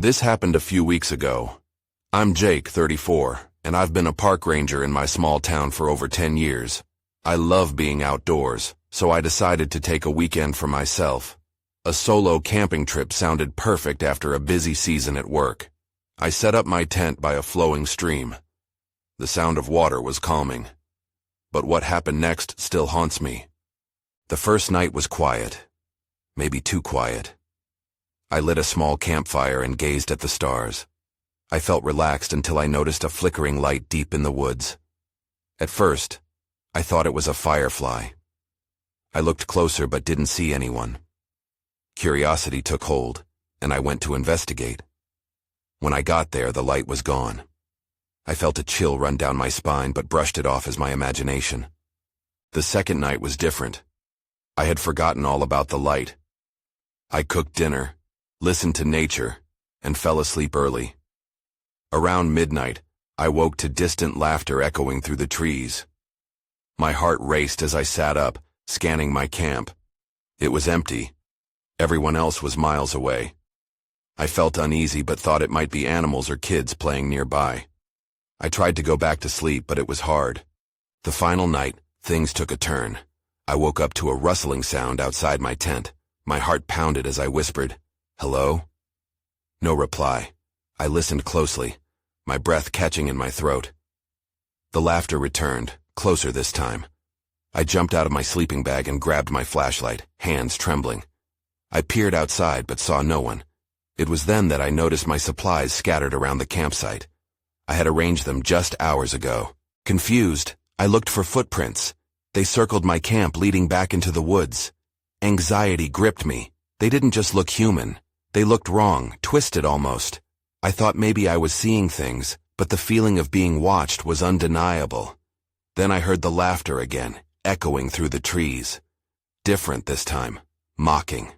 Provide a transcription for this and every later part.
This happened a few weeks ago. I'm Jake, 34, and I've been a park ranger in my small town for over 10 years. I love being outdoors, so I decided to take a weekend for myself. A solo camping trip sounded perfect after a busy season at work. I set up my tent by a flowing stream. The sound of water was calming. But what happened next still haunts me. The first night was quiet. Maybe too quiet. I lit a small campfire and gazed at the stars. I felt relaxed until I noticed a flickering light deep in the woods. At first, I thought it was a firefly. I looked closer but didn't see anyone. Curiosity took hold, and I went to investigate. When I got there, the light was gone. I felt a chill run down my spine but brushed it off as my imagination. The second night was different. I had forgotten all about the light. I cooked dinner, listened to nature, and fell asleep early. Around midnight, I woke to distant laughter echoing through the trees. My heart raced as I sat up, scanning my camp. It was empty. Everyone else was miles away. I felt uneasy but thought it might be animals or kids playing nearby. I tried to go back to sleep, but it was hard. The final night, things took a turn. I woke up to a rustling sound outside my tent. My heart pounded as I whispered, "Hello?" No reply. I listened closely, my breath catching in my throat. The laughter returned, closer this time. I jumped out of my sleeping bag and grabbed my flashlight, hands trembling. I peered outside but saw no one. It was then that I noticed my supplies scattered around the campsite. I had arranged them just hours ago. Confused, I looked for footprints. They circled my camp, leading back into the woods. Anxiety gripped me. They didn't just look human. They looked wrong, twisted almost. I thought maybe I was seeing things, but the feeling of being watched was undeniable. Then I heard the laughter again, echoing through the trees. Different this time, mocking.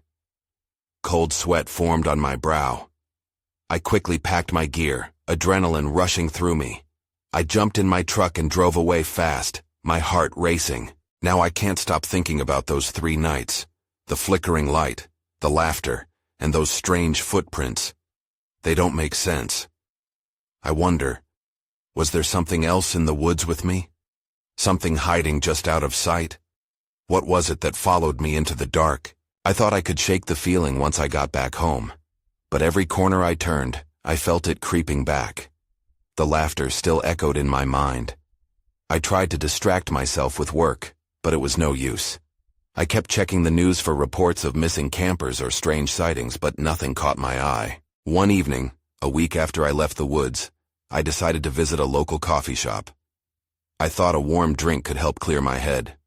Cold sweat formed on my brow. I quickly packed my gear, adrenaline rushing through me. I jumped in my truck and drove away fast, my heart racing. Now I can't stop thinking about those 3 nights. The flickering light, the laughter, and those strange footprints. They don't make sense. I wonder, was there something else in the woods with me? Something hiding just out of sight? What was it that followed me into the dark? I thought I could shake the feeling once I got back home. But every corner I turned, I felt it creeping back. The laughter still echoed in my mind. I tried to distract myself with work, but it was no use. I kept checking the news for reports of missing campers or strange sightings, but nothing caught my eye. One evening, a week after I left the woods, I decided to visit a local coffee shop. I thought a warm drink could help clear my head.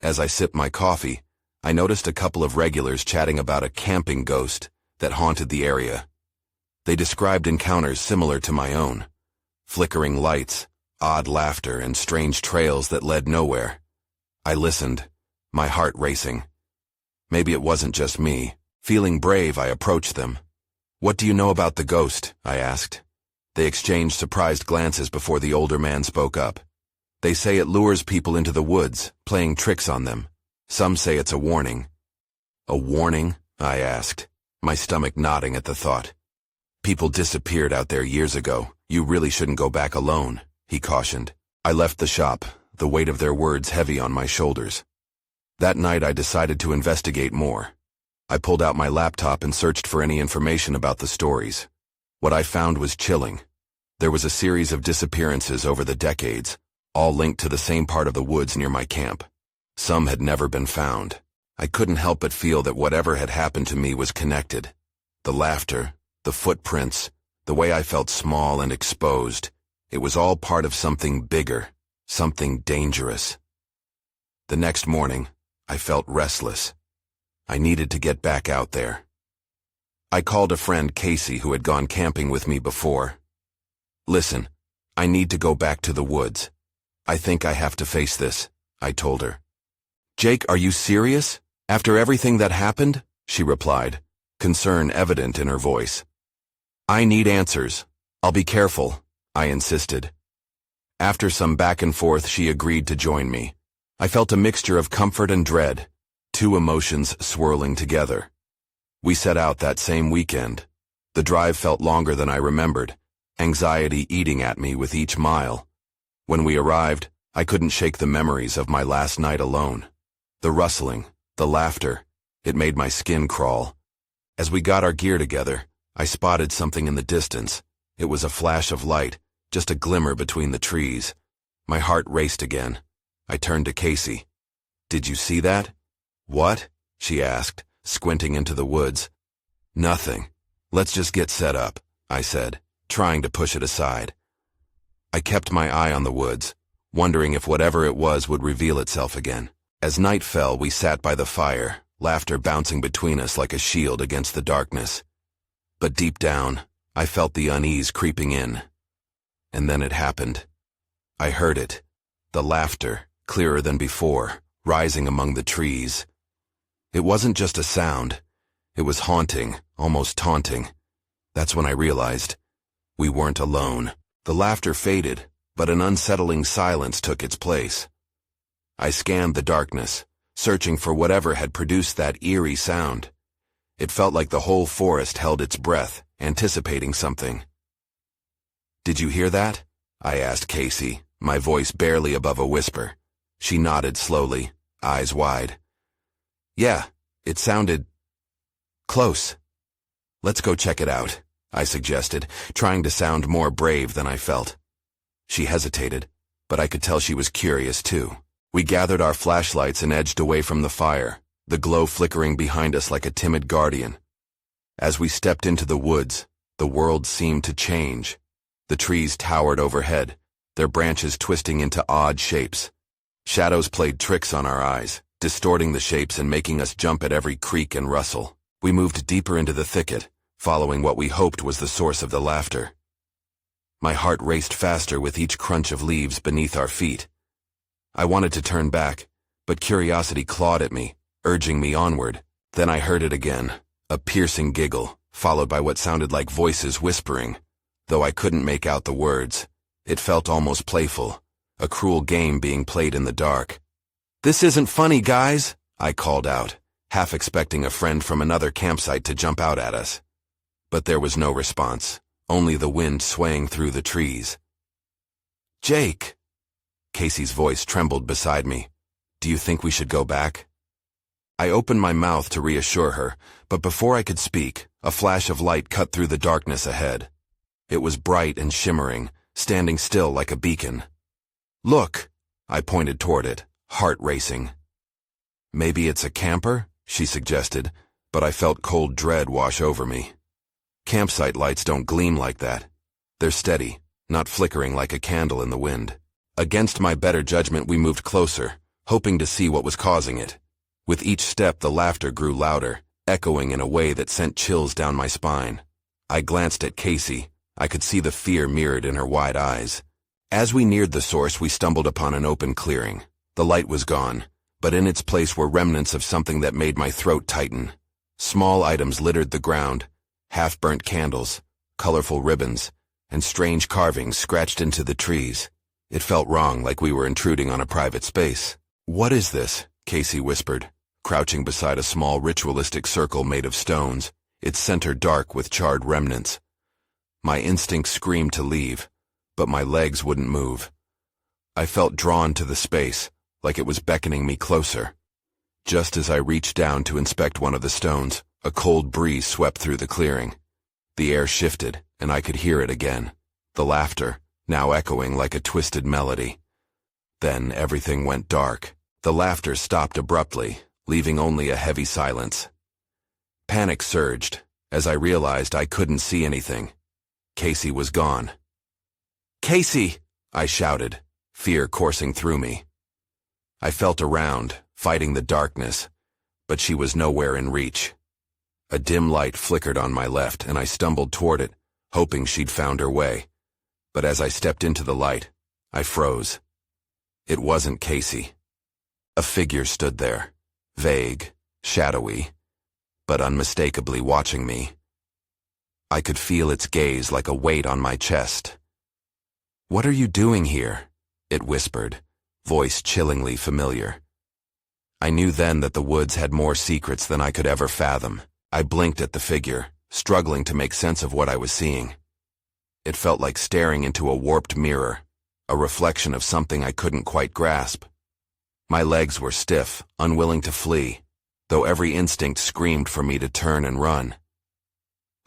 As I sipped my coffee, I noticed a couple of regulars chatting about a camping ghost that haunted the area. They described encounters similar to my own. Flickering lights, odd laughter, and strange trails that led nowhere. I listened, my heart racing. Maybe it wasn't just me. Feeling brave, I approached them. "What do you know about the ghost?" I asked. They exchanged surprised glances before the older man spoke up. "They say it lures people into the woods, playing tricks on them. Some say it's a warning." "A warning?" I asked, my stomach knotting at the thought. "People disappeared out there years ago. You really shouldn't go back alone," he cautioned. I left the shop, the weight of their words heavy on my shoulders. That night I decided to investigate more. I pulled out my laptop and searched for any information about the stories. What I found was chilling. There was a series of disappearances over the decades, all linked to the same part of the woods near my camp. Some had never been found. I couldn't help but feel that whatever had happened to me was connected. The laughter, the footprints, the way I felt small and exposed, it was all part of something bigger, something dangerous. The next morning, I felt restless. I needed to get back out there. I called a friend, Casey, who had gone camping with me before. "Listen, I need to go back to the woods. I think I have to face this," I told her. "Jake, are you serious? After everything that happened?" she replied, concern evident in her voice. "I need answers. I'll be careful," I insisted. After some back and forth, she agreed to join me. I felt a mixture of comfort and dread, 2 emotions swirling together. We set out that same weekend. The drive felt longer than I remembered, anxiety eating at me with each mile. When we arrived, I couldn't shake the memories of my last night alone. The rustling, the laughter, it made my skin crawl. As we got our gear together, I spotted something in the distance. It was a flash of light, just a glimmer between the trees. My heart raced again. I turned to Casey. "Did you see that?" "What?" she asked, squinting into the woods. "Nothing. Let's just get set up," I said, trying to push it aside. I kept my eye on the woods, wondering if whatever it was would reveal itself again. As night fell, we sat by the fire, laughter bouncing between us like a shield against the darkness. But deep down, I felt the unease creeping in. And then it happened. I heard it. The laughter, clearer than before, rising among the trees. It wasn't just a sound. It was haunting, almost taunting. That's when I realized we weren't alone. The laughter faded, but an unsettling silence took its place. I scanned the darkness, searching for whatever had produced that eerie sound. It felt like the whole forest held its breath, anticipating something. "Did you hear that?" I asked Casey, my voice barely above a whisper. She nodded slowly, eyes wide. "Yeah, it sounded close. Let's go check it out," I suggested, trying to sound more brave than I felt. She hesitated, but I could tell she was curious too. We gathered our flashlights and edged away from the fire, the glow flickering behind us like a timid guardian. As we stepped into the woods, the world seemed to change. The trees towered overhead, their branches twisting into odd shapes. Shadows played tricks on our eyes, distorting the shapes and making us jump at every creak and rustle. We moved deeper into the thicket, following what we hoped was the source of the laughter. My heart raced faster with each crunch of leaves beneath our feet. I wanted to turn back, but curiosity clawed at me, urging me onward. Then I heard it again, a piercing giggle, followed by what sounded like voices whispering. Though I couldn't make out the words, it felt almost playful, a cruel game being played in the dark. "This isn't funny, guys," I called out, half expecting a friend from another campsite to jump out at us. But there was no response, only the wind swaying through the trees. "Jake!" Casey's voice trembled beside me. "Do you think we should go back?" I opened my mouth to reassure her, but before I could speak, a flash of light cut through the darkness ahead. It was bright and shimmering, standing still like a beacon. "Look!" I pointed toward it, heart racing. "Maybe it's a camper?" she suggested, but I felt cold dread wash over me. Campsite lights don't gleam like that. They're steady, not flickering like a candle in the wind. Against my better judgment, we moved closer, hoping to see what was causing it. With each step, the laughter grew louder, echoing in a way that sent chills down my spine. I glanced at Casey. I could see the fear mirrored in her wide eyes. As we neared the source, we stumbled upon an open clearing. The light was gone, but in its place were remnants of something that made my throat tighten. Small items littered the ground, half-burnt candles, colorful ribbons, and strange carvings scratched into the trees. It felt wrong, like we were intruding on a private space. "What is this?" Casey whispered, crouching beside a small ritualistic circle made of stones, its center dark with charred remnants. My instinct screamed to leave, but my legs wouldn't move. I felt drawn to the space, like it was beckoning me closer. Just as I reached down to inspect one of the stones, a cold breeze swept through the clearing. The air shifted, and I could hear it again, the laughter, now echoing like a twisted melody. Then everything went dark. The laughter stopped abruptly, leaving only a heavy silence. Panic surged, as I realized I couldn't see anything. Casey was gone. "Casey!" I shouted, fear coursing through me. I felt around, fighting the darkness, but she was nowhere in reach. A dim light flickered on my left, and I stumbled toward it, hoping she'd found her way. But as I stepped into the light, I froze. It wasn't Casey. A figure stood there, vague, shadowy, but unmistakably watching me. I could feel its gaze like a weight on my chest. "What are you doing here?" it whispered, voice chillingly familiar. I knew then that the woods had more secrets than I could ever fathom. I blinked at the figure, struggling to make sense of what I was seeing. It felt like staring into a warped mirror, a reflection of something I couldn't quite grasp. My legs were stiff, unwilling to flee, though every instinct screamed for me to turn and run.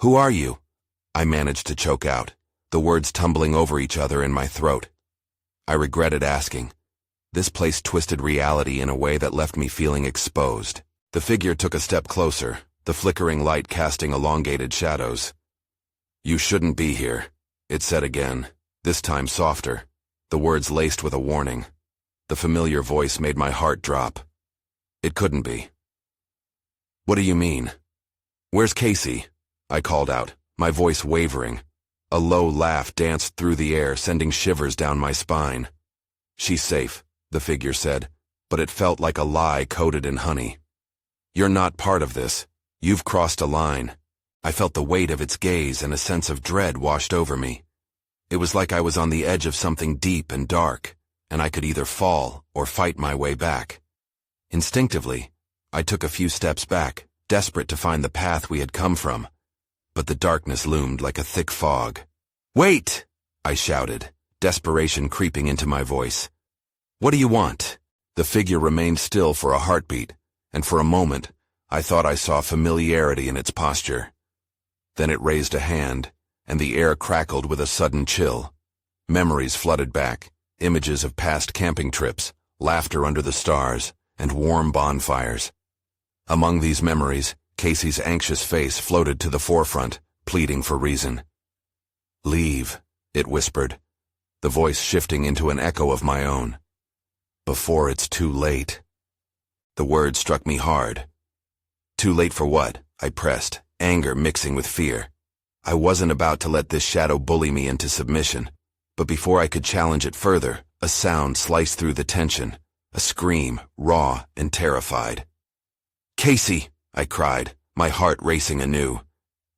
"Who are you?" I managed to choke out, the words tumbling over each other in my throat. I regretted asking. This place twisted reality in a way that left me feeling exposed. The figure took a step closer, the flickering light casting elongated shadows. "You shouldn't be here," it said again, this time softer, the words laced with a warning. The familiar voice made my heart drop. It couldn't be. "What do you mean? Where's Casey?" I called out, my voice wavering. A low laugh danced through the air, sending shivers down my spine. "She's safe," the figure said, but it felt like a lie coated in honey. "You're not part of this. You've crossed a line." I felt the weight of its gaze, and a sense of dread washed over me. It was like I was on the edge of something deep and dark, and I could either fall or fight my way back. Instinctively, I took a few steps back, desperate to find the path we had come from, but the darkness loomed like a thick fog. "Wait!" I shouted, desperation creeping into my voice. "What do you want?" The figure remained still for a heartbeat, and for a moment, I thought I saw familiarity in its posture. Then it raised a hand, and the air crackled with a sudden chill. Memories flooded back, images of past camping trips, laughter under the stars, and warm bonfires. Among these memories, Casey's anxious face floated to the forefront, pleading for reason. "Leave," it whispered, the voice shifting into an echo of my own. "Before it's too late." The word struck me hard. Too late for what? I pressed, anger mixing with fear. I wasn't about to let this shadow bully me into submission, but before I could challenge it further, a sound sliced through the tension, a scream, raw and terrified. "Casey!" I cried, my heart racing anew.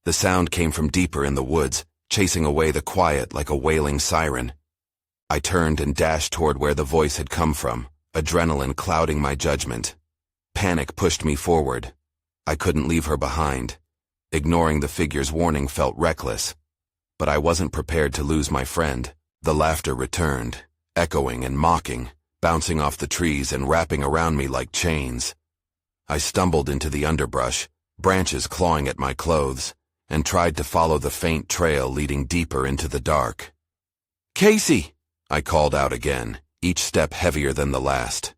The sound came from deeper in the woods, chasing away the quiet like a wailing siren. I turned and dashed toward where the voice had come from, adrenaline clouding my judgment. Panic pushed me forward. I couldn't leave her behind. Ignoring the figure's warning felt reckless. But I wasn't prepared to lose my friend. The laughter returned, echoing and mocking, bouncing off the trees and wrapping around me like chains. I stumbled into the underbrush, branches clawing at my clothes, and tried to follow the faint trail leading deeper into the dark. "Casey!" I called out again, each step heavier than the last.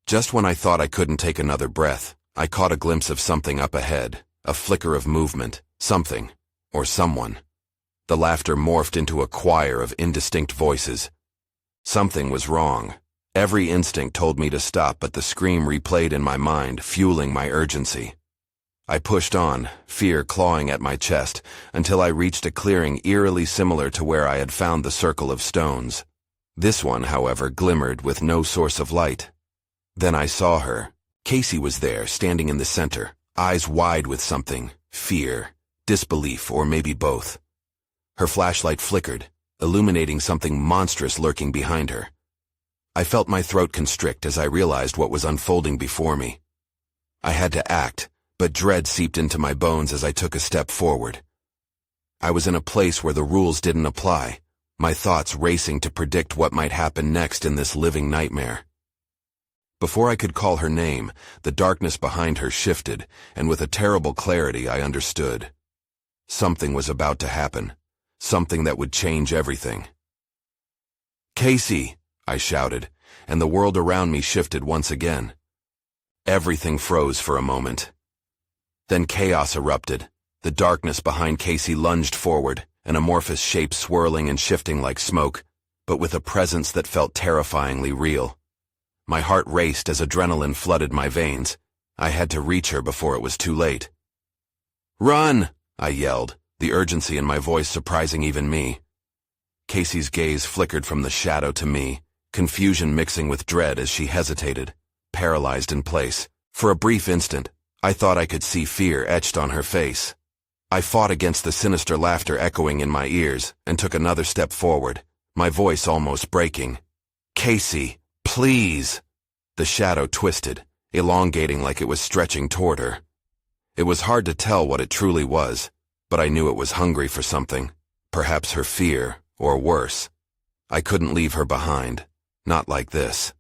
Just when I thought I couldn't take another breath, I caught a glimpse of something up ahead, a flicker of movement, something, or someone. The laughter morphed into a choir of indistinct voices. Something was wrong. Every instinct told me to stop, but the scream replayed in my mind, fueling my urgency. I pushed on, fear clawing at my chest, until I reached a clearing eerily similar to where I had found the circle of stones. This one, however, glimmered with no source of light. Then I saw her. Casey was there, standing in the center, eyes wide with something, fear, disbelief, or maybe both. Her flashlight flickered, illuminating something monstrous lurking behind her. I felt my throat constrict as I realized what was unfolding before me. I had to act, but dread seeped into my bones as I took a step forward. I was in a place where the rules didn't apply, my thoughts racing to predict what might happen next in this living nightmare. Before I could call her name, the darkness behind her shifted, and with a terrible clarity I understood. Something was about to happen, something that would change everything. "Casey!" I shouted, and the world around me shifted once again. Everything froze for a moment. Then chaos erupted. The darkness behind Casey lunged forward, an amorphous shape swirling and shifting like smoke, but with a presence that felt terrifyingly real. My heart raced as adrenaline flooded my veins. I had to reach her before it was too late. "Run!" I yelled, the urgency in my voice surprising even me. Casey's gaze flickered from the shadow to me, confusion mixing with dread as she hesitated, paralyzed in place. For a brief instant, I thought I could see fear etched on her face. I fought against the sinister laughter echoing in my ears and took another step forward, my voice almost breaking. "Casey, please!" The shadow twisted, elongating like it was stretching toward her. It was hard to tell what it truly was, but I knew it was hungry for something. Perhaps her fear, or worse. I couldn't leave her behind. Not like this.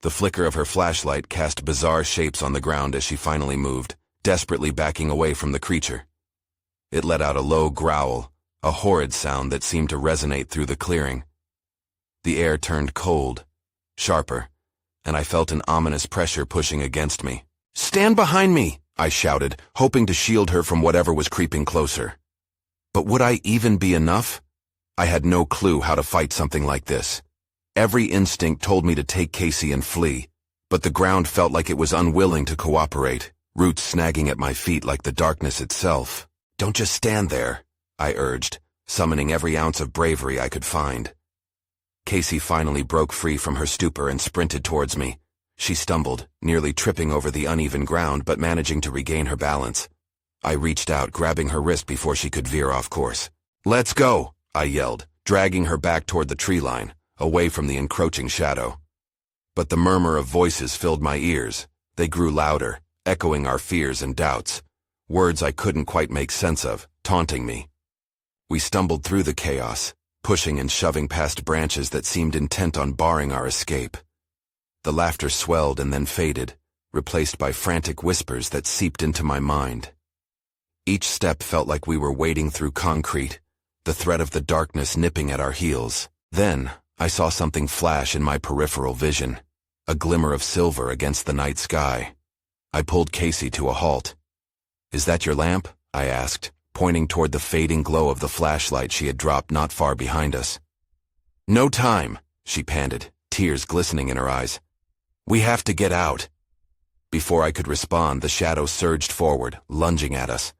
The flicker of her flashlight cast bizarre shapes on the ground as she finally moved, desperately backing away from the creature. It let out a low growl, a horrid sound that seemed to resonate through the clearing. The air turned cold, sharper, and I felt an ominous pressure pushing against me. "Stand behind me!" I shouted, hoping to shield her from whatever was creeping closer. But would I even be enough? I had no clue how to fight something like this. Every instinct told me to take Casey and flee, but the ground felt like it was unwilling to cooperate, roots snagging at my feet like the darkness itself. "Don't just stand there," I urged, summoning every ounce of bravery I could find. Casey finally broke free from her stupor and sprinted towards me. She stumbled, nearly tripping over the uneven ground but managing to regain her balance. I reached out, grabbing her wrist before she could veer off course. "Let's go," I yelled, dragging her back toward the tree line, away from the encroaching shadow. But the murmur of voices filled my ears. They grew louder, echoing our fears and doubts, words I couldn't quite make sense of, taunting me. We stumbled through the chaos, pushing and shoving past branches that seemed intent on barring our escape. The laughter swelled and then faded, replaced by frantic whispers that seeped into my mind. Each step felt like we were wading through concrete, the threat of the darkness nipping at our heels. Then, I saw something flash in my peripheral vision, a glimmer of silver against the night sky. I pulled Casey to a halt. "Is that your lamp?" I asked, pointing toward the fading glow of the flashlight she had dropped not far behind us. "No time," she panted, tears glistening in her eyes. "We have to get out." Before I could respond, the shadow surged forward, lunging at us.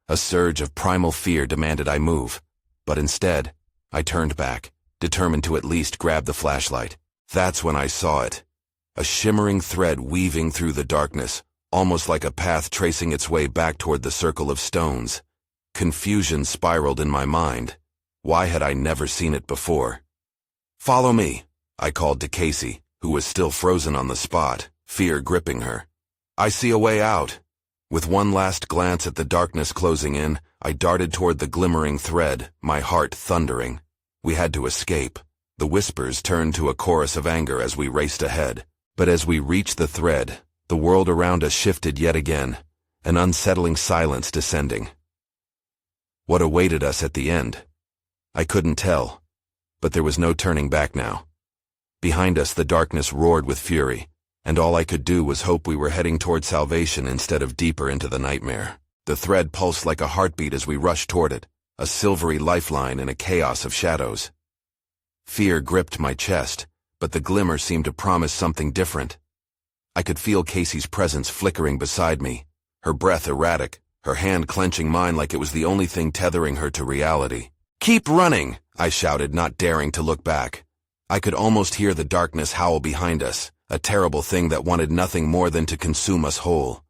A surge of primal fear demanded I move, but instead, I turned back, determined to at least grab the flashlight. That's when I saw it. A shimmering thread weaving through the darkness, almost like a path tracing its way back toward the circle of stones. Confusion spiraled in my mind. Why had I never seen it before? "Follow me," I called to Casey, who was still frozen on the spot, fear gripping her. "I see a way out." With one last glance at the darkness closing in, I darted toward the glimmering thread, my heart thundering. We had to escape. The whispers turned to a chorus of anger as we raced ahead. But as we reached the thread, the world around us shifted yet again, an unsettling silence descending. What awaited us at the end? I couldn't tell, but there was no turning back now. Behind us the darkness roared with fury, and all I could do was hope we were heading toward salvation instead of deeper into the nightmare. The thread pulsed like a heartbeat as we rushed toward it, a silvery lifeline in a chaos of shadows. Fear gripped my chest, but the glimmer seemed to promise something different. I could feel Casey's presence flickering beside me, her breath erratic, her hand clenching mine like it was the only thing tethering her to reality. "Keep running!" I shouted, not daring to look back. I could almost hear the darkness howl behind us, a terrible thing that wanted nothing more than to consume us whole.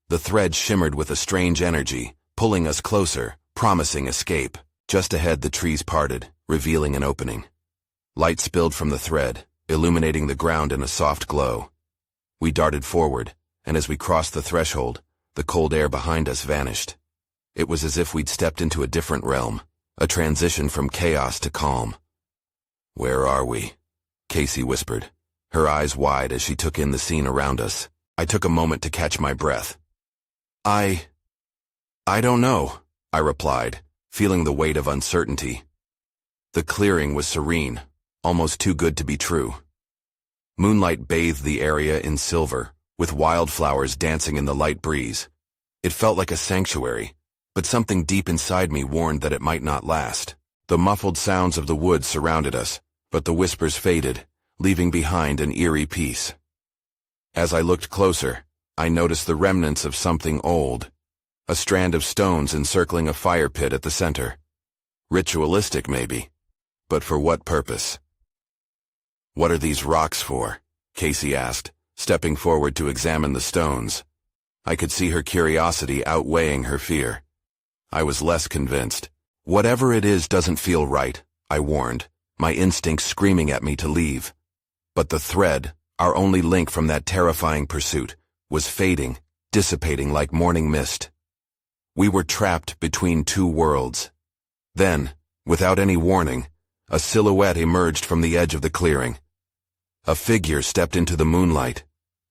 The thread shimmered with a strange energy, pulling us closer, promising escape. Just ahead the trees parted, revealing an opening. Light spilled from the thread, illuminating the ground in a soft glow. We darted forward, and as we crossed the threshold, the cold air behind us vanished. It was as if we'd stepped into a different realm, a transition from chaos to calm. "Where are we?" Casey whispered, her eyes wide as she took in the scene around us. I took a moment to catch my breath. I don't know," I replied, feeling the weight of uncertainty. The clearing was serene, almost too good to be true. Moonlight bathed the area in silver, with wildflowers dancing in the light breeze. It felt like a sanctuary, but something deep inside me warned that it might not last. The muffled sounds of the woods surrounded us, but the whispers faded, leaving behind an eerie peace. As I looked closer, I noticed the remnants of something old, a strand of stones encircling a fire pit at the center. Ritualistic, maybe, but for what purpose? "What are these rocks for?" Casey asked, stepping forward to examine the stones. I could see her curiosity outweighing her fear. I was less convinced. "Whatever it is doesn't feel right," I warned, my instincts screaming at me to leave. But the thread, our only link from that terrifying pursuit, was fading, dissipating like morning mist. We were trapped between two worlds. Then, without any warning, a silhouette emerged from the edge of the clearing. A figure stepped into the moonlight,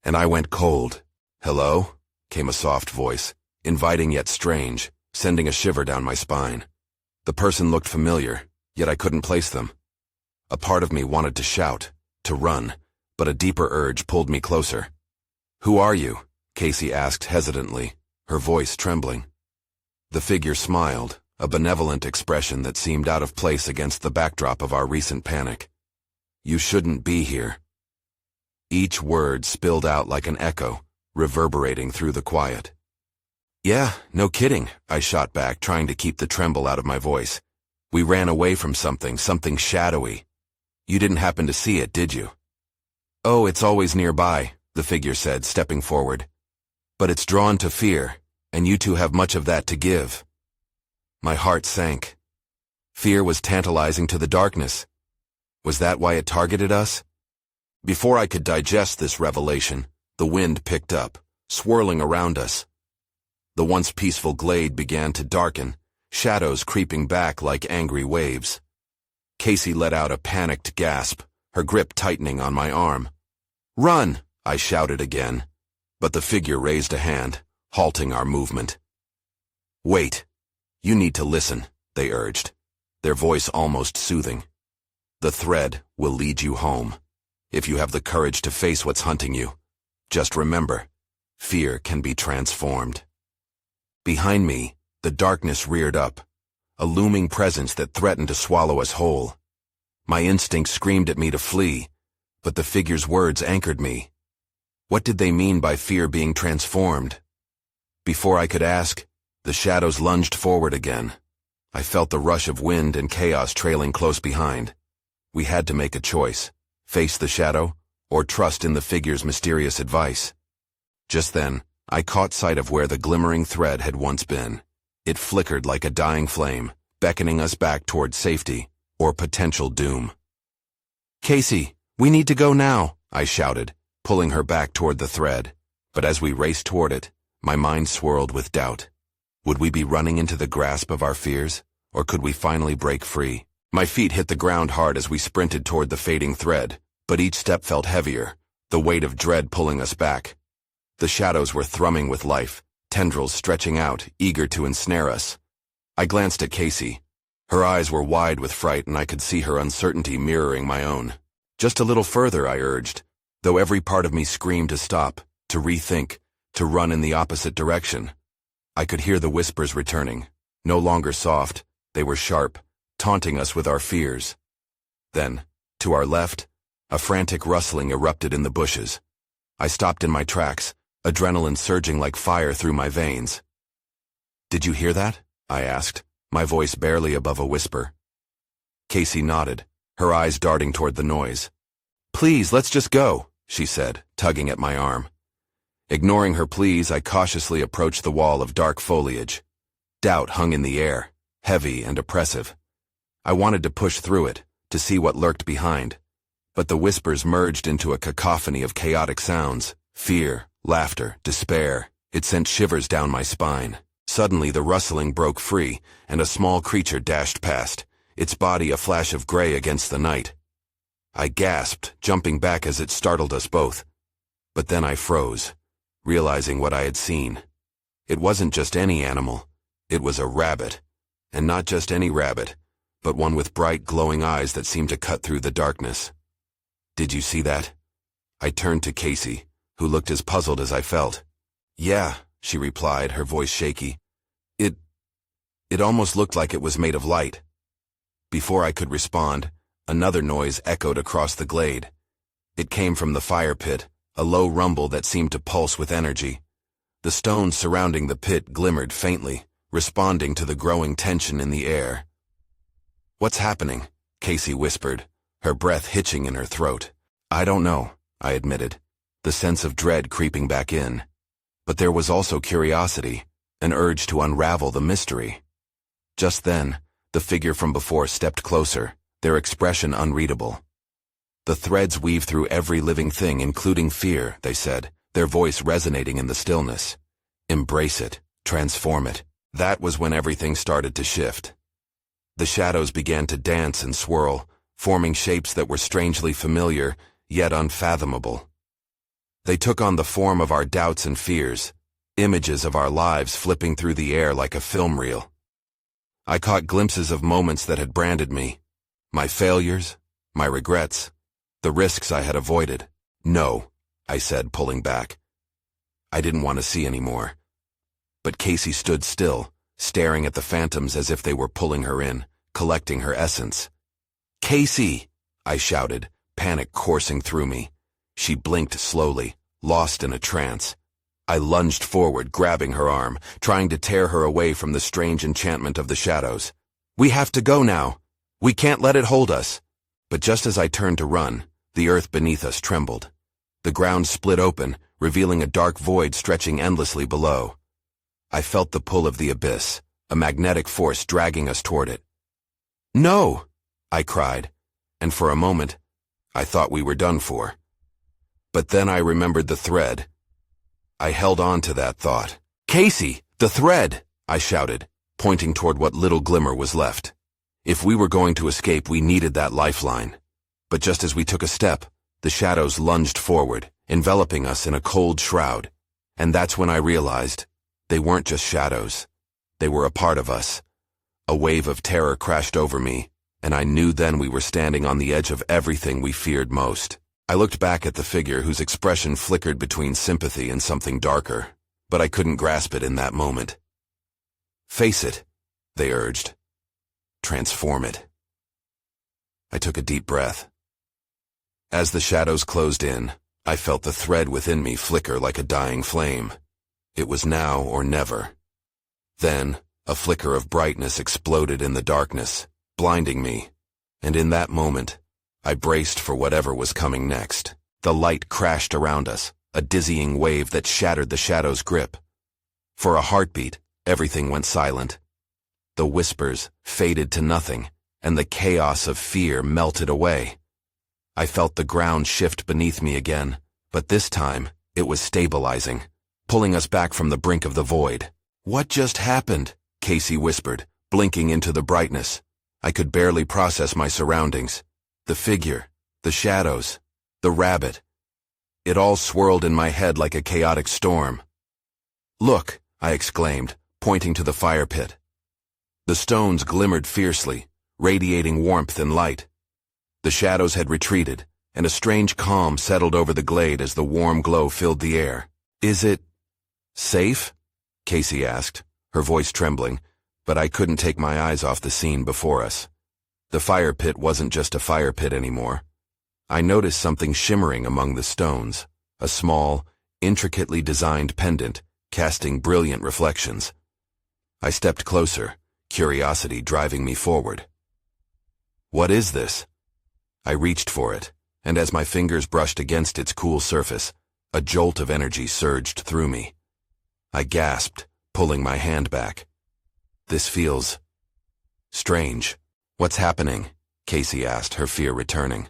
and I went cold. "Hello?" came a soft voice, inviting yet strange, sending a shiver down my spine. The person looked familiar, yet I couldn't place them. A part of me wanted to shout, to run, but a deeper urge pulled me closer. "Who are you?" Casey asked hesitantly, her voice trembling. The figure smiled, a benevolent expression that seemed out of place against the backdrop of our recent panic. "You shouldn't be here." Each word spilled out like an echo, reverberating through the quiet. "Yeah, no kidding," I shot back, trying to keep the tremble out of my voice. "We ran away from something shadowy. You didn't happen to see it, did you?" "Oh, it's always nearby," the figure said, stepping forward. "But it's drawn to fear, and you two have much of that to give." My heart sank. Fear was tantalizing to the darkness. Was that why it targeted us? Before I could digest this revelation, the wind picked up, swirling around us. The once peaceful glade began to darken, shadows creeping back like angry waves. Casey let out a panicked gasp, her grip tightening on my arm. "Run!" I shouted again, but the figure raised a hand, halting our movement. "Wait. You need to listen," they urged, their voice almost soothing. "The thread will lead you home, if you have the courage to face what's hunting you. Just remember, fear can be transformed." Behind me, the darkness reared up, a looming presence that threatened to swallow us whole. My instinct screamed at me to flee, but the figure's words anchored me. What did they mean by fear being transformed? Before I could ask, the shadows lunged forward again. I felt the rush of wind and chaos trailing close behind. We had to make a choice, face the shadow, or trust in the figure's mysterious advice. Just then, I caught sight of where the glimmering thread had once been. It flickered like a dying flame, beckoning us back toward safety, or potential doom. "Casey, we need to go now," I shouted, pulling her back toward the thread. But as we raced toward it, my mind swirled with doubt. Would we be running into the grasp of our fears, or could we finally break free? My feet hit the ground hard as we sprinted toward the fading thread, but each step felt heavier, the weight of dread pulling us back. The shadows were thrumming with life, tendrils stretching out, eager to ensnare us. I glanced at Casey. Her eyes were wide with fright, and I could see her uncertainty mirroring my own. "Just a little further," I urged, though every part of me screamed to stop, to rethink, to run in the opposite direction. I could hear the whispers returning, no longer soft, they were sharp, taunting us with our fears. Then, to our left, a frantic rustling erupted in the bushes. I stopped in my tracks, adrenaline surging like fire through my veins. "Did you hear that?" I asked, my voice barely above a whisper. Casey nodded, her eyes darting toward the noise. "Please, let's just go," she said, tugging at my arm. Ignoring her pleas, I cautiously approached the wall of dark foliage. Doubt hung in the air, heavy and oppressive. I wanted to push through it, to see what lurked behind. But the whispers merged into a cacophony of chaotic sounds, fear, laughter, despair. It sent shivers down my spine. Suddenly the rustling broke free, and a small creature dashed past, its body a flash of gray against the night. I gasped, jumping back as it startled us both. But then I froze, realizing what I had seen. It wasn't just any animal. It was a rabbit. And not just any rabbit, but one with bright, glowing eyes that seemed to cut through the darkness. "Did you see that?" I turned to Casey, who looked as puzzled as I felt. "Yeah," she replied, her voice shaky. It almost looked like it was made of light." Before I could respond, another noise echoed across the glade. It came from the fire pit, a low rumble that seemed to pulse with energy. The stones surrounding the pit glimmered faintly, responding to the growing tension in the air. "What's happening?" Casey whispered, her breath hitching in her throat. "I don't know," I admitted, the sense of dread creeping back in. But there was also curiosity, an urge to unravel the mystery. Just then, the figure from before stepped closer, their expression unreadable. "The threads weave through every living thing, including fear," they said, their voice resonating in the stillness. "Embrace it, transform it, That was when everything started to shift. The shadows began to dance and swirl, forming shapes that were strangely familiar, yet unfathomable. They took on the form of our doubts and fears, images of our lives flipping through the air like a film reel. I caught glimpses of moments that had branded me, my failures, my regrets, the risks I had avoided. No, I said, pulling back. I didn't want to see anymore. But Casey stood still, staring at the phantoms as if they were pulling her in, collecting her essence. "Casey!" I shouted, panic coursing through me. She blinked slowly, lost in a trance. I lunged forward, grabbing her arm, trying to tear her away from the strange enchantment of the shadows. "We have to go now. We can't let it hold us." But just as I turned to run, the earth beneath us trembled. The ground split open, revealing a dark void stretching endlessly below. I felt the pull of the abyss, a magnetic force dragging us toward it. "No!" I cried, and for a moment, I thought we were done for. But then I remembered the thread. I held on to that thought. "Casey, the thread!" I shouted, pointing toward what little glimmer was left. If we were going to escape, we needed that lifeline. But just as we took a step, the shadows lunged forward, enveloping us in a cold shroud. And that's when I realized they weren't just shadows. They were a part of us. A wave of terror crashed over me, and I knew then we were standing on the edge of everything we feared most. I looked back at the figure whose expression flickered between sympathy and something darker, but I couldn't grasp it in that moment. "Face it," they urged. "Transform it." I took a deep breath. As the shadows closed in, I felt the thread within me flicker like a dying flame. It was now or never. Then, a flicker of brightness exploded in the darkness, blinding me, and in that moment, I braced for whatever was coming next. The light crashed around us, a dizzying wave that shattered the shadow's grip. For a heartbeat, everything went silent. The whispers faded to nothing, and the chaos of fear melted away. I felt the ground shift beneath me again, but this time, it was stabilizing, pulling us back from the brink of the void. "What just happened?" Casey whispered, blinking into the brightness. I could barely process my surroundings. The figure, the shadows, the rabbit. It all swirled in my head like a chaotic storm. "Look," I exclaimed, pointing to the fire pit. The stones glimmered fiercely, radiating warmth and light. The shadows had retreated, and a strange calm settled over the glade as the warm glow filled the air. "Is it safe?" Casey asked, her voice trembling, but I couldn't take my eyes off the scene before us. The fire pit wasn't just a fire pit anymore. I noticed something shimmering among the stones, a small, intricately designed pendant, casting brilliant reflections. I stepped closer, curiosity driving me forward. "What is this?" I reached for it, and as my fingers brushed against its cool surface, a jolt of energy surged through me. I gasped, pulling my hand back. "This feels strange." "What's happening?" Casey asked, her fear returning.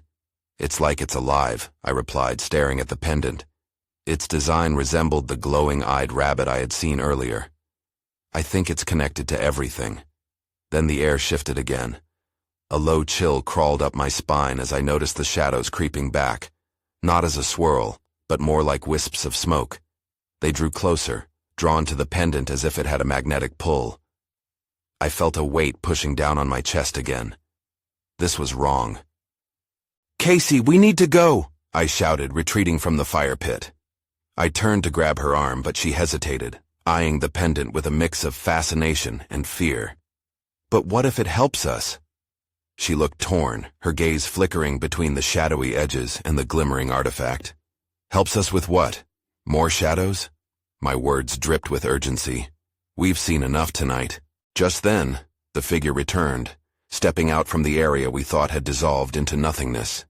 "It's like it's alive," I replied, staring at the pendant. Its design resembled the glowing-eyed rabbit I had seen earlier. "I think it's connected to everything." Then the air shifted again. A low chill crawled up my spine as I noticed the shadows creeping back, not as a swirl, but more like wisps of smoke. They drew closer, drawn to the pendant as if it had a magnetic pull. I felt a weight pushing down on my chest again. This was wrong. "Casey, we need to go!" I shouted, retreating from the fire pit. I turned to grab her arm, but she hesitated, eyeing the pendant with a mix of fascination and fear. "But what if it helps us?" She looked torn, her gaze flickering between the shadowy edges and the glimmering artifact. "Helps us with what? More shadows?" My words dripped with urgency. "We've seen enough tonight." Just then, the figure returned, stepping out from the area we thought had dissolved into nothingness.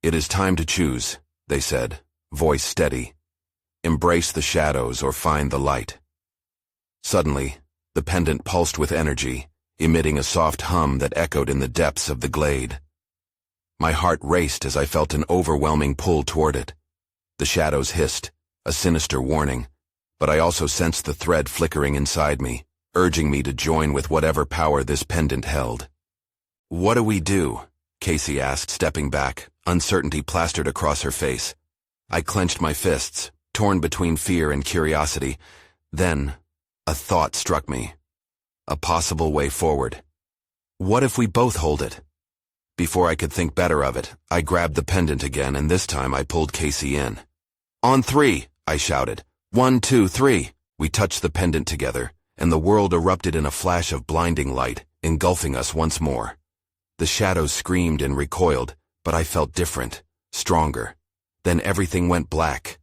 "It is time to choose," they said, voice steady. "Embrace the shadows or find the light." Suddenly, the pendant pulsed with energy, emitting a soft hum that echoed in the depths of the glade. My heart raced as I felt an overwhelming pull toward it. The shadows hissed, a sinister warning, but I also sensed the thread flickering inside me, urging me to join with whatever power this pendant held. "What do we do?" Casey asked, stepping back, uncertainty plastered across her face. I clenched my fists, torn between fear and curiosity. Then, a thought struck me. A possible way forward. What if we both hold it? Before I could think better of it, I grabbed the pendant again, and this time I pulled Casey in. "On three," I shouted. 1, 2, 3. We touched the pendant together, and the world erupted in a flash of blinding light, engulfing us once more. The shadows screamed and recoiled, but I felt different, stronger. Then everything went black.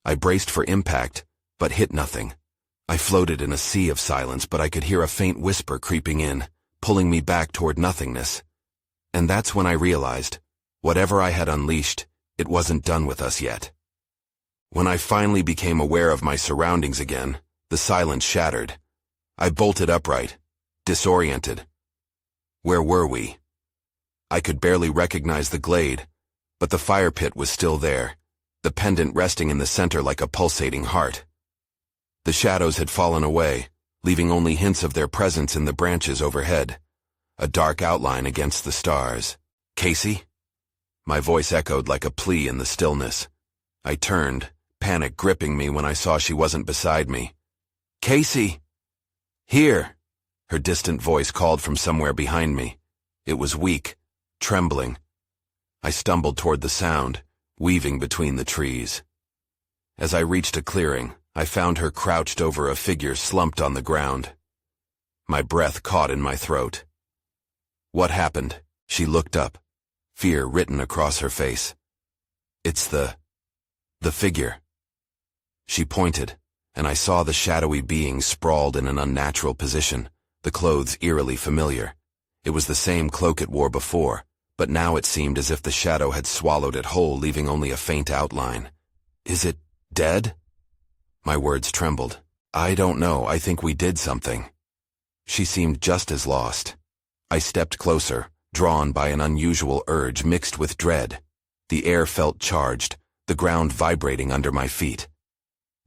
I braced for impact, but hit nothing. I floated in a sea of silence, but I could hear a faint whisper creeping in, pulling me back toward nothingness. And that's when I realized, whatever I had unleashed, it wasn't done with us yet. When I finally became aware of my surroundings again, the silence shattered. I bolted upright, disoriented. Where were we? I could barely recognize the glade, but the fire pit was still there, the pendant resting in the center like a pulsating heart. The shadows had fallen away, leaving only hints of their presence in the branches overhead, a dark outline against the stars. "Casey?" My voice echoed like a plea in the stillness. I turned, panic gripping me when I saw she wasn't beside me. "Casey!" "Here!" Her distant voice called from somewhere behind me. It was weak, trembling. I stumbled toward the sound, weaving between the trees. As I reached a clearing, I found her crouched over a figure slumped on the ground. My breath caught in my throat. "What happened?" She looked up, fear written across her face. "It's the figure." She pointed, and I saw the shadowy being sprawled in an unnatural position, the clothes eerily familiar. It was the same cloak it wore before, but now it seemed as if the shadow had swallowed it whole, leaving only a faint outline. "Is it dead?" My words trembled. "I don't know, I think we did something." She seemed just as lost. I stepped closer, drawn by an unusual urge mixed with dread. The air felt charged, the ground vibrating under my feet.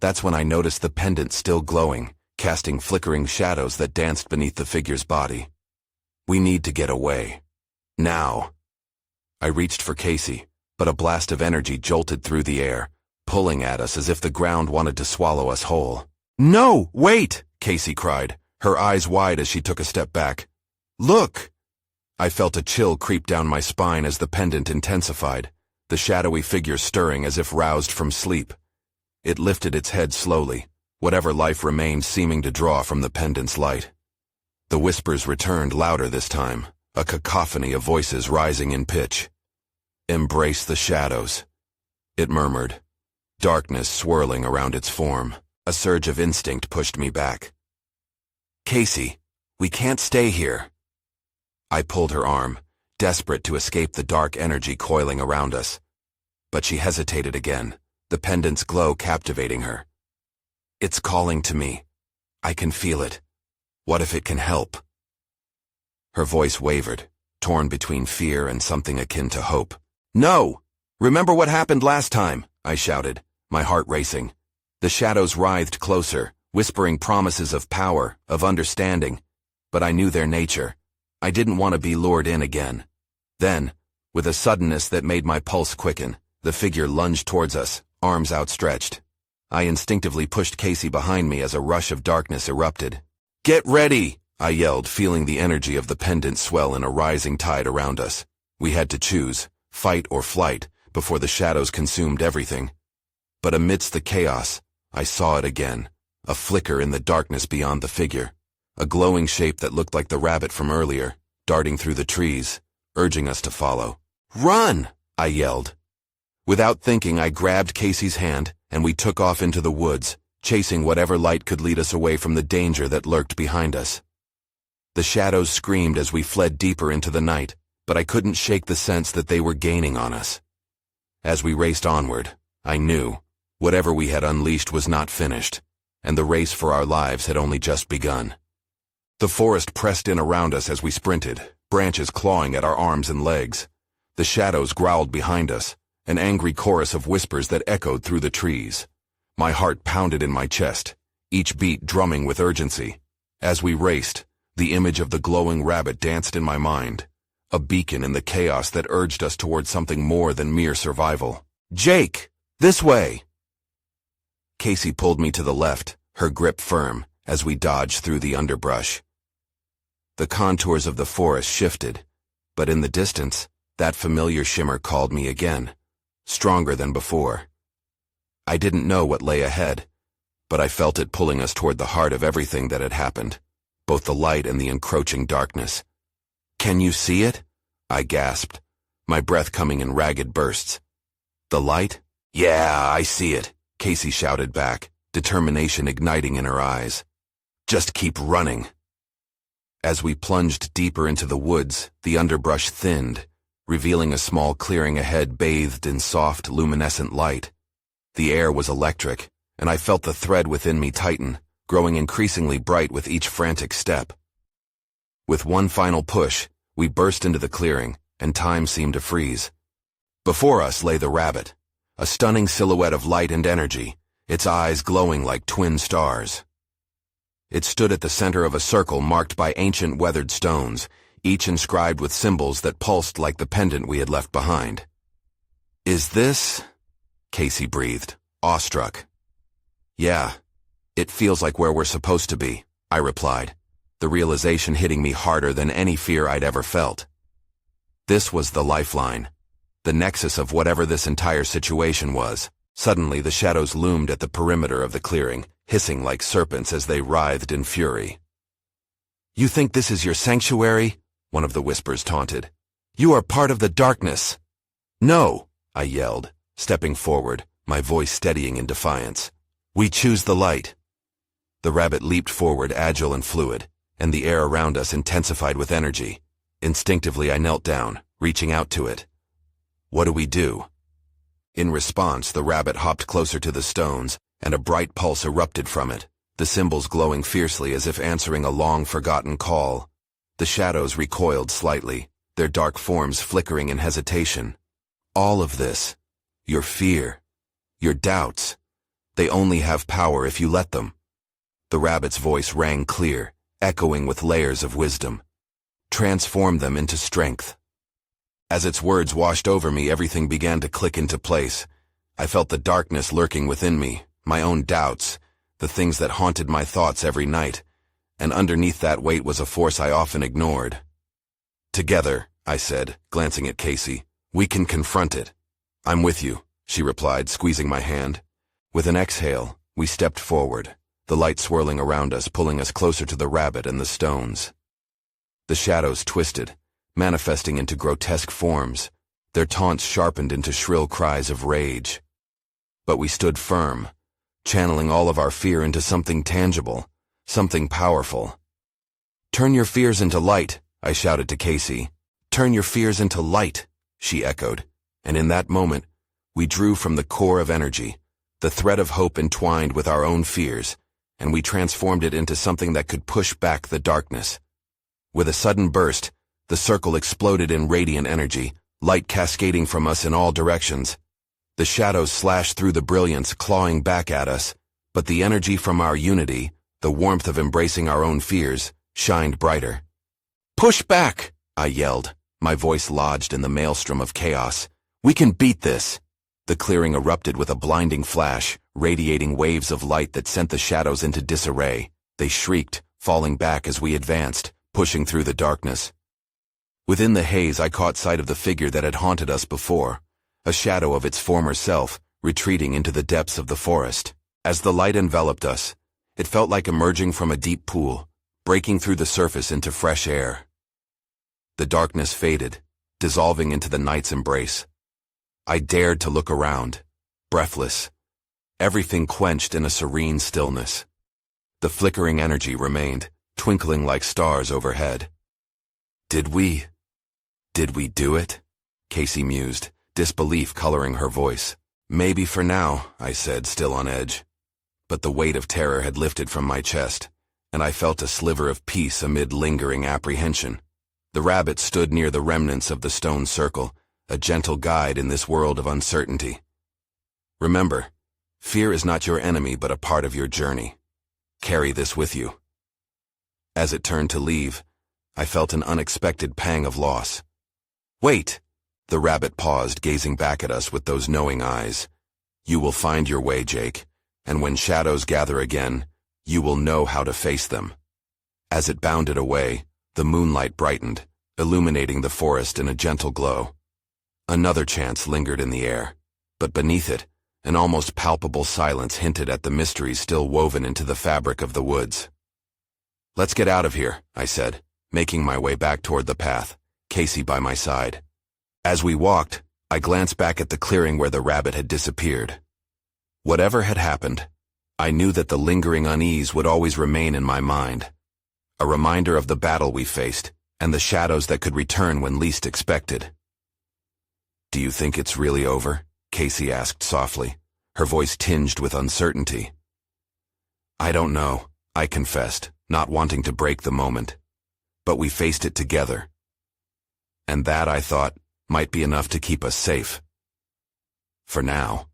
That's when I noticed the pendant still glowing, casting flickering shadows that danced beneath the figure's body. "We need to get away. Now." I reached for Casey, but a blast of energy jolted through the air, pulling at us as if the ground wanted to swallow us whole. "No, wait!" Casey cried, her eyes wide as she took a step back. "Look!" I felt a chill creep down my spine as the pendant intensified, the shadowy figure stirring as if roused from sleep. It lifted its head slowly, whatever life remained seeming to draw from the pendant's light. The whispers returned louder this time, a cacophony of voices rising in pitch. "Embrace the shadows," it murmured, darkness swirling around its form. A surge of instinct pushed me back. "Casey, we can't stay here." I pulled her arm, desperate to escape the dark energy coiling around us. But she hesitated again, the pendant's glow captivating her. "It's calling to me. I can feel it. What if it can help?" Her voice wavered, torn between fear and something akin to hope. "No! Remember what happened last time," I shouted, my heart racing. The shadows writhed closer, whispering promises of power, of understanding. But I knew their nature. I didn't want to be lured in again. Then, with a suddenness that made my pulse quicken, the figure lunged towards us, arms outstretched. I instinctively pushed Casey behind me as a rush of darkness erupted. "Get ready!" I yelled, feeling the energy of the pendant swell in a rising tide around us. We had to choose, fight or flight, before the shadows consumed everything. But amidst the chaos, I saw it again, a flicker in the darkness beyond the figure, a glowing shape that looked like the rabbit from earlier, darting through the trees, urging us to follow. "Run!" I yelled. Without thinking, I grabbed Casey's hand, and we took off into the woods, chasing whatever light could lead us away from the danger that lurked behind us. The shadows screamed as we fled deeper into the night, but I couldn't shake the sense that they were gaining on us. As we raced onward, I knew, whatever we had unleashed was not finished, and the race for our lives had only just begun. The forest pressed in around us as we sprinted, branches clawing at our arms and legs. The shadows growled behind us, an angry chorus of whispers that echoed through the trees. My heart pounded in my chest, each beat drumming with urgency. As we raced, the image of the glowing rabbit danced in my mind, a beacon in the chaos that urged us towards something more than mere survival. "Jake! This way!" Casey pulled me to the left, her grip firm, as we dodged through the underbrush. The contours of the forest shifted, but in the distance, that familiar shimmer called me again, stronger than before. I didn't know what lay ahead, but I felt it pulling us toward the heart of everything that had happened, both the light and the encroaching darkness. "Can you see it?" I gasped, my breath coming in ragged bursts. "The light?" "Yeah, I see it," Casey shouted back, determination igniting in her eyes. "Just keep running." As we plunged deeper into the woods, the underbrush thinned, revealing a small clearing ahead bathed in soft, luminescent light. The air was electric, and I felt the thread within me tighten, growing increasingly bright with each frantic step. With one final push, we burst into the clearing, and time seemed to freeze. Before us lay the rabbit, a stunning silhouette of light and energy, its eyes glowing like twin stars. It stood at the center of a circle marked by ancient weathered stones, each inscribed with symbols that pulsed like the pendant we had left behind. "Is this?" Casey breathed, awestruck. "Yeah, it feels like where we're supposed to be," I replied, the realization hitting me harder than any fear I'd ever felt. This was the lifeline, the nexus of whatever this entire situation was. Suddenly, the shadows loomed at the perimeter of the clearing, hissing like serpents as they writhed in fury. "You think this is your sanctuary?" one of the whispers taunted. "You are part of the darkness." "No," I yelled, stepping forward, my voice steadying in defiance. "We choose the light." The rabbit leaped forward, agile and fluid, and the air around us intensified with energy. Instinctively, I knelt down, reaching out to it. "What do we do?" In response, the rabbit hopped closer to the stones, and a bright pulse erupted from it, the symbols glowing fiercely as if answering a long-forgotten call. The shadows recoiled slightly, their dark forms flickering in hesitation. "All of this, your fear, your doubts, they only have power if you let them." The rabbit's voice rang clear, echoing with layers of wisdom. "Transform them into strength." As its words washed over me, everything began to click into place. I felt the darkness lurking within me, my own doubts, the things that haunted my thoughts every night, and underneath that weight was a force I often ignored. "Together," I said, glancing at Casey, "we can confront it." "I'm with you," she replied, squeezing my hand. With an exhale, we stepped forward, the light swirling around us, pulling us closer to the rabbit and the stones. The shadows twisted, manifesting into grotesque forms, their taunts sharpened into shrill cries of rage. But we stood firm, channeling all of our fear into something tangible, something powerful. "Turn your fears into light," I shouted to Casey. "Turn your fears into light," she echoed, and in that moment, we drew from the core of energy, the thread of hope entwined with our own fears, and we transformed it into something that could push back the darkness. With a sudden burst, the circle exploded in radiant energy, light cascading from us in all directions. The shadows slashed through the brilliance, clawing back at us, but the energy from our unity, the warmth of embracing our own fears, shined brighter. "Push back!" I yelled, my voice lodged in the maelstrom of chaos. "We can beat this!" The clearing erupted with a blinding flash, radiating waves of light that sent the shadows into disarray. They shrieked, falling back as we advanced, pushing through the darkness. Within the haze, I caught sight of the figure that had haunted us before, a shadow of its former self, retreating into the depths of the forest. As the light enveloped us, it felt like emerging from a deep pool, breaking through the surface into fresh air. The darkness faded, dissolving into the night's embrace. I dared to look around, breathless, everything quenched in a serene stillness. The flickering energy remained, twinkling like stars overhead. Did we do it?" Casey mused, disbelief coloring her voice. "Maybe for now," I said, still on edge. But the weight of terror had lifted from my chest, and I felt a sliver of peace amid lingering apprehension. The rabbit stood near the remnants of the stone circle, a gentle guide in this world of uncertainty. "Remember, fear is not your enemy but a part of your journey. Carry this with you." As it turned to leave, I felt an unexpected pang of loss. "Wait!" The rabbit paused, gazing back at us with those knowing eyes. "You will find your way, Jake, and when shadows gather again, you will know how to face them." As it bounded away, the moonlight brightened, illuminating the forest in a gentle glow. Another chance lingered in the air, but beneath it, an almost palpable silence hinted at the mysteries still woven into the fabric of the woods. "Let's get out of here," I said, making my way back toward the path, Casey by my side. As we walked, I glanced back at the clearing where the rabbit had disappeared. Whatever had happened, I knew that the lingering unease would always remain in my mind, a reminder of the battle we faced and the shadows that could return when least expected. "Do you think it's really over?" Casey asked softly, her voice tinged with uncertainty. "I don't know," I confessed, not wanting to break the moment. "But we faced it together. And that, I thought, might be enough to keep us safe. For now."